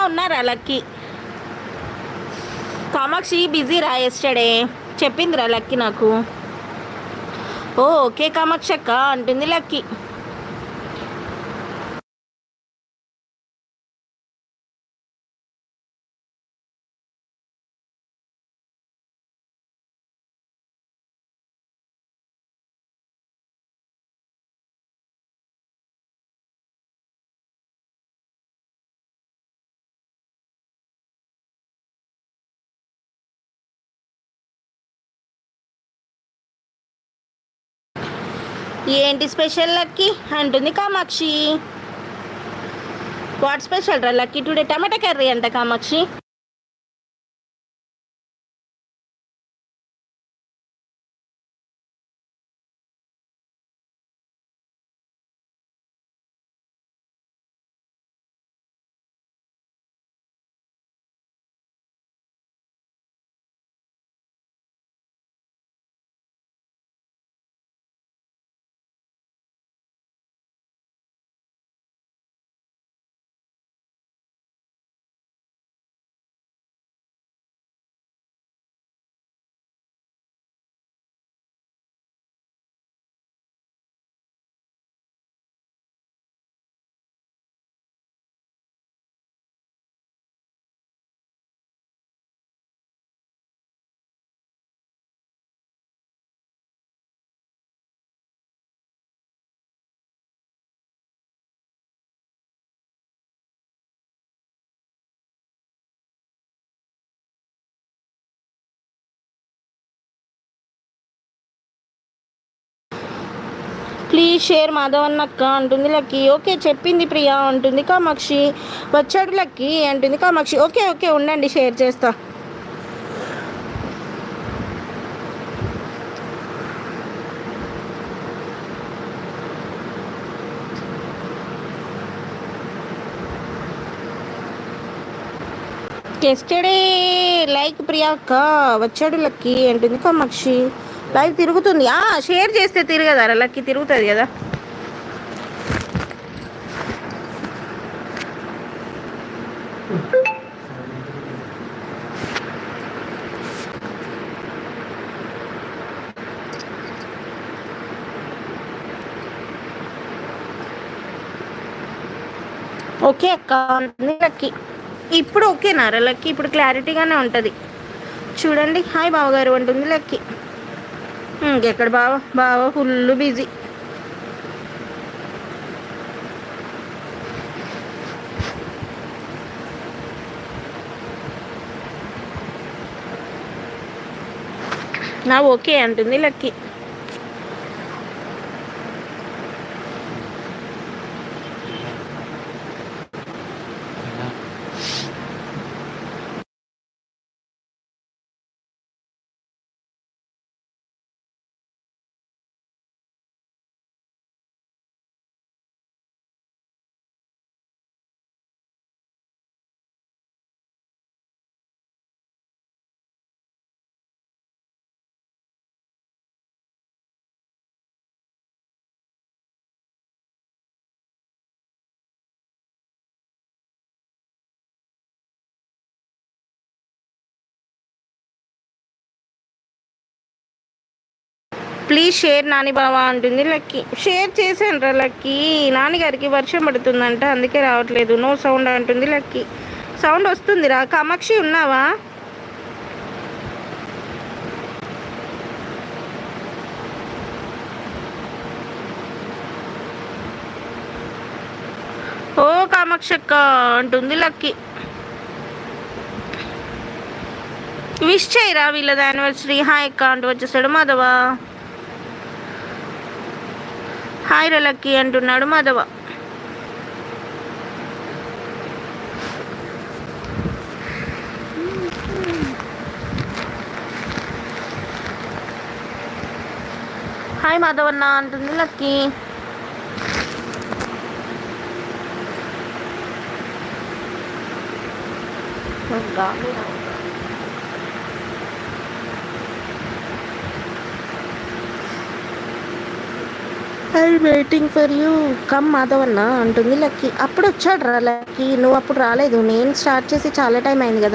ఉన్నారా lucky? Kamakshi busy రా yesterday చెప్పిందిరా lucky నాకు. ఓ ఓకే కామాక్షి అక్క అంటుంది లక్కీ. ఏంటి స్పెషల్ లక్కీ అంటుంది కామాక్షి. వాట్ స్పెషల్ రా లక్కీ టుడే? టమాటా కర్రీ అంట కామాక్షి. ప్లీజ్ షేర్ మాధవన్నక్క అంటుంది లక్కీ. ఓకే చెప్పింది ప్రియా అంటుంది కామాక్షి. వచ్చాడు లక్కీ అంటుంది కామాక్షి. ఓకే ఓకే ఉండండి షేర్ చేస్తా. ఎస్టర్డే లైక్ ప్రియా అక్క వచ్చాడు లక్కీ అంటుంది కామాక్షి. లైవ్ తిరుగుతుంది. షేర్ చేస్తే తిరగదారా లక్కీ? తిరుగుతుంది కదా. ఓకే అక్క అంటుంది లక్కీ. ఇప్పుడు ఓకేనారా లక్కీ? ఇప్పుడు క్లారిటీగానే ఉంటుంది చూడండి. హాయ్ బావగారు అంటుంది లక్కీ. ఇంకెక్కడ బావ ఫుల్ బిజీ. నా ఓకే అంటుంది లక్కీ. ప్లీజ్ షేర్ నాని బావా అంటుంది లక్కీ. షేర్ చేశాను రా లక్కీ. నాన్నగారికి వర్షం పడుతుందంట అందుకే రావట్లేదు. నో సౌండ్ అంటుంది లక్కీ. సౌండ్ వస్తుందిరా. కామాక్షి ఉన్నావా? ఓ కామాక్షి అక్క అంటుంది లక్కీ. విష్ చేయరా వీళ్ళది యానివర్సరీ. హాయ్ అక్క అంటూ వచ్చేసాడు మాధవ. హాయ్ రా లక్కీ అంటున్నాడు మాధవ. హాయ్ మాధవన్న అంటుంది Lucky. I waiting for you come మాధవన్న అంటుంది లక్కీ. అప్పుడు వచ్చాడు రా లక్కీ, నువ్వు అప్పుడు రాలేదు. నేను స్టార్ట్ చేసి చాలా టైం అయింది కదా.